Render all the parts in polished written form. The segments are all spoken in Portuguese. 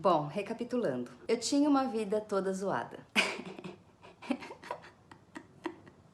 Bom, recapitulando. Eu tinha uma vida toda zoada.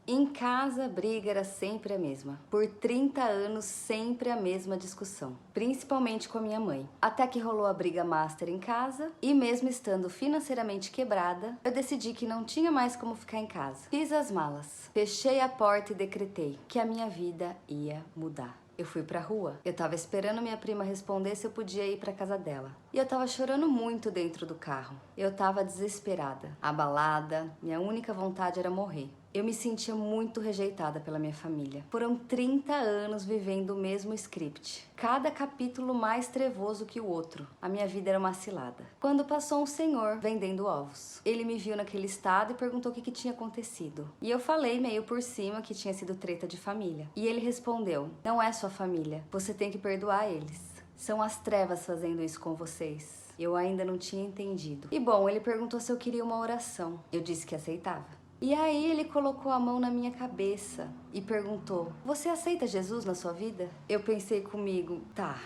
Em casa, a briga era sempre a mesma. Por 30 anos, sempre a mesma discussão. Principalmente com a minha mãe. Até que rolou a briga master em casa. E mesmo estando financeiramente quebrada, eu decidi que não tinha mais como ficar em casa. Fiz as malas. Fechei a porta e decretei que a minha vida ia mudar. Eu fui pra rua. Eu tava esperando minha prima responder se eu podia ir pra casa dela. E eu tava chorando muito dentro do carro. Eu tava desesperada, abalada. Minha única vontade era morrer. Eu me sentia muito rejeitada pela minha família. Foram 30 anos vivendo o mesmo script. Cada capítulo mais trevoso que o outro. A minha vida era uma cilada. Quando passou um senhor vendendo ovos. Ele me viu naquele estado e perguntou o que tinha acontecido. E eu falei meio por cima que tinha sido treta de família. E ele respondeu: não é sua família, você tem que perdoar eles. São as trevas fazendo isso com vocês. Eu ainda não tinha entendido. E bom, ele perguntou se eu queria uma oração. Eu disse que aceitava. E aí ele colocou a mão na minha cabeça e perguntou: você aceita Jesus na sua vida? Eu pensei comigo: tá,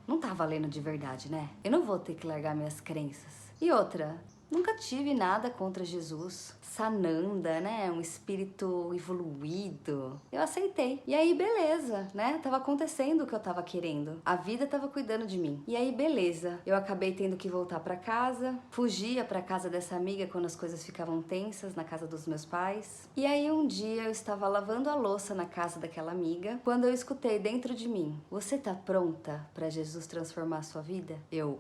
não tá valendo de verdade, né? Eu não vou ter que largar minhas crenças. E outra, nunca tive nada contra Jesus. Sananda, né? Um espírito evoluído. Eu aceitei. E aí, beleza, né? Tava acontecendo o que eu tava querendo. A vida tava cuidando de mim. E aí, beleza. Eu acabei tendo que voltar pra casa. Fugia pra casa dessa amiga quando as coisas ficavam tensas, na casa dos meus pais. E aí, um dia, eu estava lavando a louça na casa daquela amiga, quando eu escutei dentro de mim: você tá pronta pra Jesus transformar a sua vida? Eu: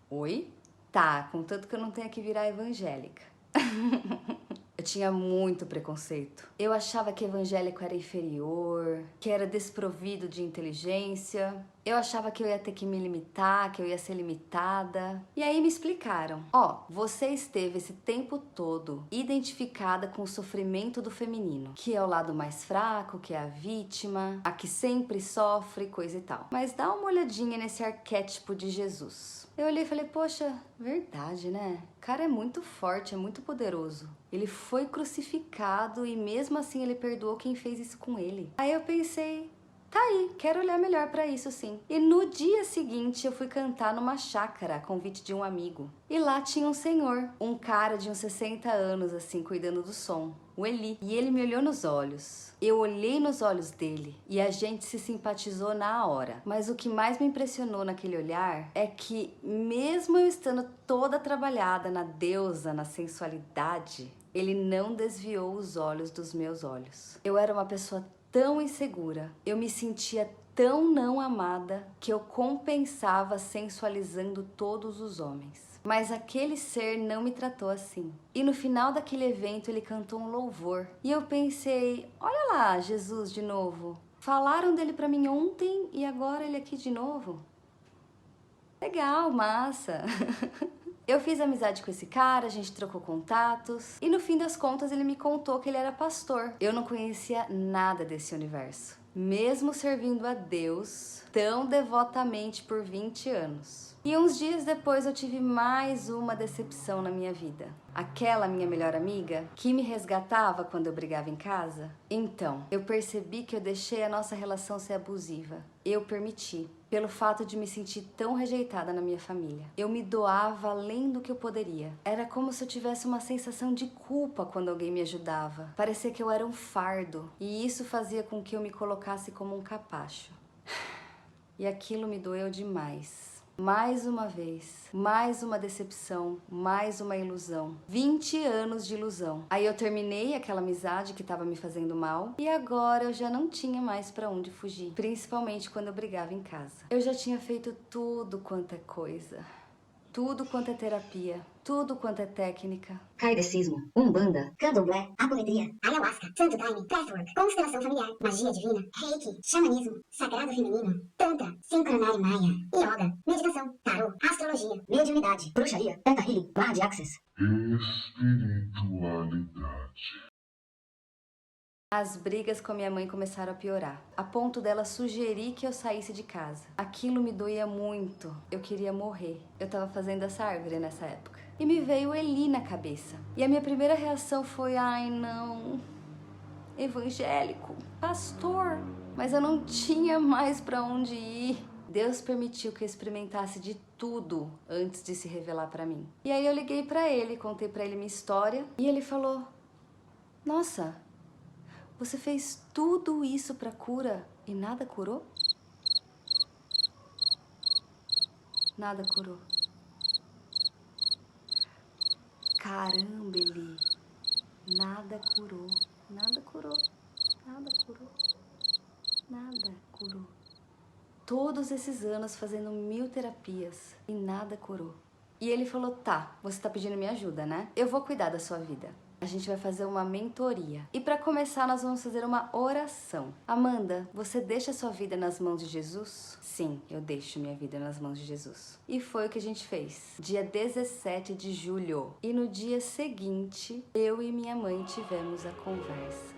oi? Tá, contanto que eu não tenha que virar evangélica. Eu tinha muito preconceito. Eu achava que evangélico era inferior, que era desprovido de inteligência. Eu achava que eu ia ter que me limitar, que eu ia ser limitada. E aí me explicaram: ó, você esteve esse tempo todo identificada com o sofrimento do feminino, que é o lado mais fraco, que é a vítima, a que sempre sofre, coisa e tal. Mas dá uma olhadinha nesse arquétipo de Jesus. Eu olhei e falei: poxa, verdade, né? O cara é muito forte, é muito poderoso. Ele foi crucificado e mesmo assim ele perdoou quem fez isso com ele. Aí eu pensei: tá aí, quero olhar melhor pra isso sim. E no dia seguinte eu fui cantar numa chácara a convite de um amigo. E lá tinha um senhor, um cara de uns 60 anos assim, cuidando do som. O Eli. E ele me olhou nos olhos. Eu olhei nos olhos dele e a gente se simpatizou na hora. Mas o que mais me impressionou naquele olhar é que, mesmo eu estando toda trabalhada na deusa, na sensualidade, ele não desviou os olhos dos meus olhos. Eu era uma pessoa tão insegura, eu me sentia tão não amada, que eu compensava sensualizando todos os homens. Mas aquele ser não me tratou assim. E no final daquele evento ele cantou um louvor. E eu pensei: olha lá, Jesus de novo. Falaram dele pra mim ontem e agora ele aqui de novo. Legal, massa. Eu fiz amizade com esse cara, a gente trocou contatos. E no fim das contas ele me contou que ele era pastor. Eu não conhecia nada desse universo, mesmo servindo a Deus tão devotamente por 20 anos. E uns dias depois eu tive mais uma decepção na minha vida. Aquela minha melhor amiga que me resgatava quando eu brigava em casa. Então, eu percebi que eu deixei a nossa relação ser abusiva. Eu permiti, pelo fato de me sentir tão rejeitada na minha família. Eu me doava além do que eu poderia. Era como se eu tivesse uma sensação de culpa quando alguém me ajudava. Parecia que eu era um fardo. E isso fazia com que eu me colocasse como um capacho. E aquilo me doeu demais. Mais uma vez, mais uma decepção, mais uma ilusão. 20 anos de ilusão. Aí eu terminei aquela amizade que estava me fazendo mal e agora eu já não tinha mais pra onde fugir, principalmente quando eu brigava em casa. Eu já tinha feito tudo quanto é coisa. Tudo quanto é terapia, tudo quanto é técnica. Kardecismo, Umbanda, Candomblé, apometria, ayahuasca, santo daime, breathwork, constelação familiar, magia divina, reiki, xamanismo, sagrado feminino, tantra, sincronário maia, yoga, meditação, tarô, astrologia, mediunidade, bruxaria, teta healing, barra de access. Espiritualidade. As brigas com a minha mãe começaram a piorar, a ponto dela sugerir que eu saísse de casa. Aquilo me doía muito, eu queria morrer. Eu tava fazendo essa árvore nessa época. E me veio o Eli na cabeça. E a minha primeira reação foi: ai não, evangélico, pastor. Mas eu não tinha mais pra onde ir. Deus permitiu que eu experimentasse de tudo antes de se revelar pra mim. E aí eu liguei pra ele, contei pra ele minha história e ele falou: nossa, você fez tudo isso pra cura e nada curou? Nada curou. Caramba, Eli, nada curou, nada curou, nada curou, nada curou. Todos esses anos fazendo 1000 terapias e nada curou. E ele falou: tá, você tá pedindo minha ajuda, né? Eu vou cuidar da sua vida. A gente vai fazer uma mentoria. E para começar, nós vamos fazer uma oração. Amanda, você deixa a sua vida nas mãos de Jesus? Sim, eu deixo minha vida nas mãos de Jesus. E foi o que a gente fez. Dia 17 de julho. E no dia seguinte, eu e minha mãe tivemos a conversa.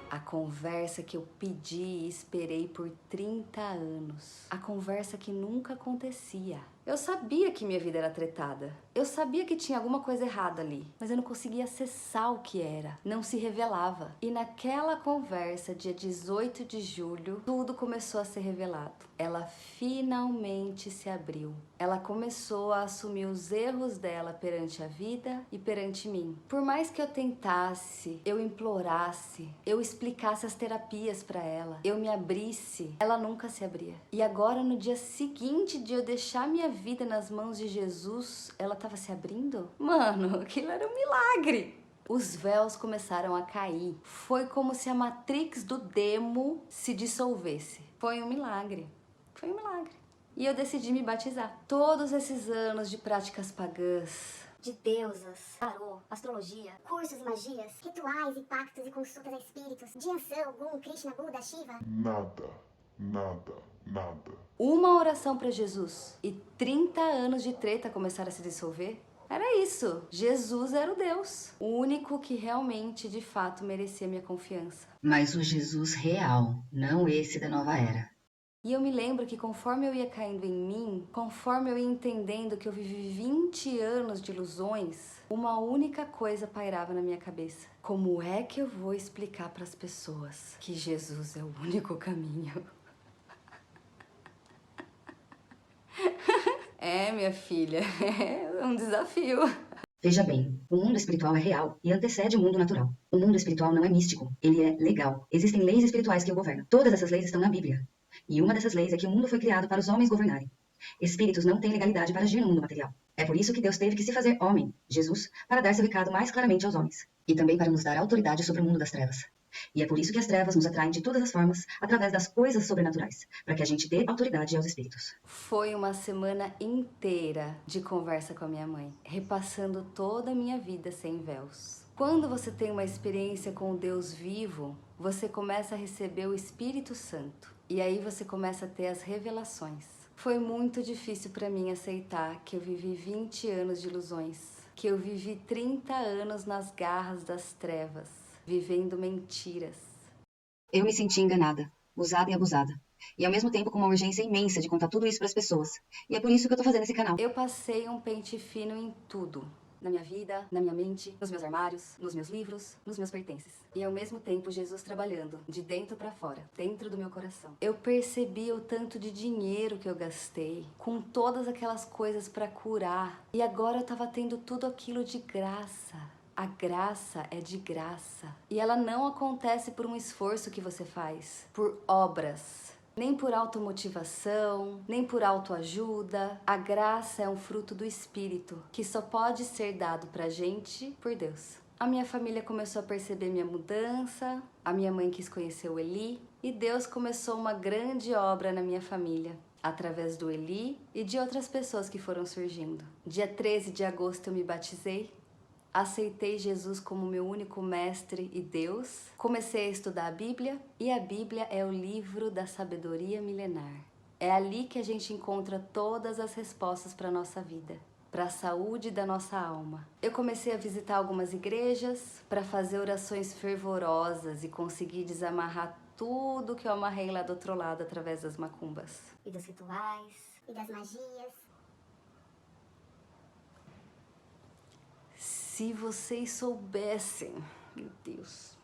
A conversa que eu pedi e esperei por 30 anos. A conversa que nunca acontecia. Eu sabia que minha vida era tretada. Eu sabia que tinha alguma coisa errada ali. Mas eu não conseguia acessar o que era. Não se revelava. E naquela conversa, dia 18 de julho, tudo começou a ser revelado. Ela finalmente se abriu. Ela começou a assumir os erros dela perante a vida e perante mim. Por mais que eu tentasse, eu implorasse, eu explicasse as terapias para ela, eu me abrisse, ela nunca se abria. E agora, no dia seguinte de eu deixar minha vida nas mãos de Jesus, ela estava se abrindo? Mano, aquilo era um milagre! Os véus começaram a cair. Foi como se a Matrix do demo se dissolvesse. Foi um milagre. Foi um milagre. E eu decidi me batizar. Todos esses anos de práticas pagãs, De deusas, tarô, astrologia, cursos e magias, rituais e pactos e consultas a espíritos, Jianshan, Ogum, Krishna, Buda, Shiva. Nada, nada, nada. uma oração para Jesus e 30 anos de treta começaram a se dissolver. Era isso. Jesus era o Deus. O único que realmente, de fato, merecia minha confiança. Mas o Jesus real, não esse da nova era. E eu me lembro que conforme eu ia caindo em mim, conforme eu ia entendendo que eu vivi 20 anos de ilusões, uma única coisa pairava na minha cabeça. Como é que eu vou explicar para as pessoas que Jesus é o único caminho? É, minha filha, é um desafio. Veja bem, o mundo espiritual é real e antecede o mundo natural. O mundo espiritual não é místico, ele é legal. Existem leis espirituais que o governam. Todas essas leis estão na Bíblia. E uma dessas leis é que o mundo foi criado para os homens governarem. Espíritos não têm legalidade para agir no mundo material. É por isso que Deus teve que se fazer homem, Jesus, para dar seu recado mais claramente aos homens. E também para nos dar autoridade sobre o mundo das trevas. E é por isso que as trevas nos atraem de todas as formas, através das coisas sobrenaturais, para que a gente dê autoridade aos espíritos. Foi uma semana inteira de conversa com a minha mãe, repassando toda a minha vida sem véus. Quando você tem uma experiência com o Deus vivo, você começa a receber o Espírito Santo. E aí você começa a ter as revelações. Foi muito difícil para mim aceitar que eu vivi 20 anos de ilusões, que eu vivi 30 anos nas garras das trevas, vivendo mentiras. Eu me senti enganada, usada e abusada. E ao mesmo tempo com uma urgência imensa de contar tudo isso para as pessoas. E é por isso que eu tô fazendo esse canal. Eu passei um pente fino em tudo. Na minha vida, na minha mente, nos meus armários, nos meus livros, nos meus pertences. E ao mesmo tempo Jesus trabalhando, de dentro pra fora, dentro do meu coração. Eu percebi o tanto de dinheiro que eu gastei, com todas aquelas coisas pra curar. E agora eu tava tendo tudo aquilo de graça. A graça é de graça. E ela não acontece por um esforço que você faz, por obras. Nem por automotivação, nem por autoajuda. A graça é um fruto do Espírito, que só pode ser dado pra gente por Deus. A minha família começou a perceber minha mudança, a minha mãe quis conhecer o Eli, e Deus começou uma grande obra na minha família, através do Eli e de outras pessoas que foram surgindo. Dia 13 de agosto eu me batizei. Aceitei Jesus como meu único mestre e Deus. Comecei a estudar a Bíblia e a Bíblia é o livro da sabedoria milenar. É ali que a gente encontra todas as respostas para a nossa vida, para a saúde da nossa alma. Eu comecei a visitar algumas igrejas para fazer orações fervorosas e conseguir desamarrar tudo que eu amarrei lá do outro lado através das macumbas. E dos rituais, e das magias. Se vocês soubessem, meu Deus,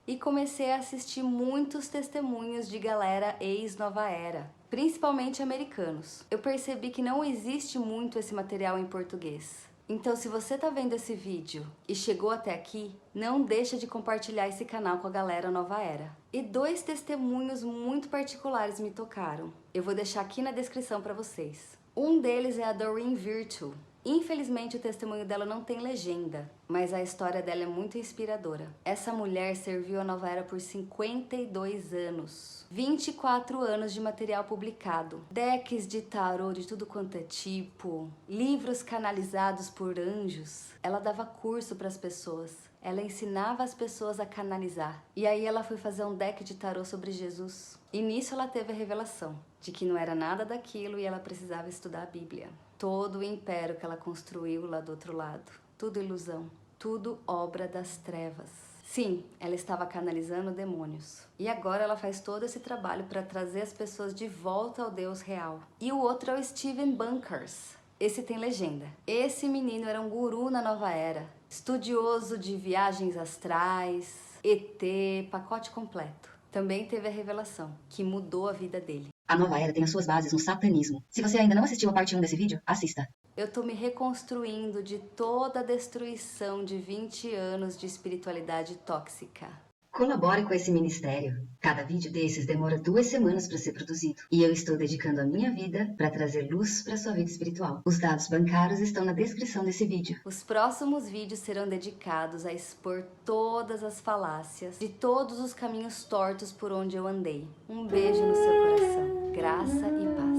e comecei a assistir muitos testemunhos de galera ex-Nova Era, principalmente americanos. Eu percebi que não existe muito esse material em português. Então, se você tá vendo esse vídeo e chegou até aqui, não deixa de compartilhar esse canal com a galera Nova Era. E 2 testemunhos muito particulares me tocaram. Eu vou deixar aqui na descrição para vocês. Um deles é a Doreen Virtue. Infelizmente, o testemunho dela não tem legenda, mas a história dela é muito inspiradora. Essa mulher serviu a Nova Era por 52 anos. 24 anos de material publicado. Decks de tarô de tudo quanto é tipo. Livros canalizados por anjos. Ela dava curso para as pessoas. Ela ensinava as pessoas a canalizar. E aí ela foi fazer um deck de tarô sobre Jesus. E nisso ela teve a revelação de que não era nada daquilo e ela precisava estudar a Bíblia. Todo o império que ela construiu lá do outro lado. Tudo ilusão. Tudo obra das trevas. Sim, ela estava canalizando demônios. E agora ela faz todo esse trabalho para trazer as pessoas de volta ao Deus real. E o outro é o Steven Bunkers. Esse tem legenda. Esse menino era um guru na Nova Era. Estudioso de viagens astrais, ET, pacote completo. Também teve a revelação, que mudou a vida dele. A Nova Era tem as suas bases no satanismo. Se você ainda não assistiu a parte 1 desse vídeo, assista. Eu tô me reconstruindo de toda a destruição de 20 anos de espiritualidade tóxica. Colabore com esse ministério. Cada vídeo desses demora 2 semanas para ser produzido. E eu estou dedicando a minha vida para trazer luz para sua vida espiritual. Os dados bancários estão na descrição desse vídeo. Os próximos vídeos serão dedicados a expor todas as falácias de todos os caminhos tortos por onde eu andei. Um beijo no seu coração. Graça e paz.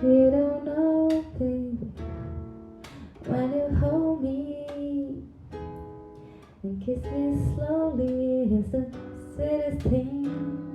You don't know, baby, when you hold me and kiss me slowly, it's the sweetest thing.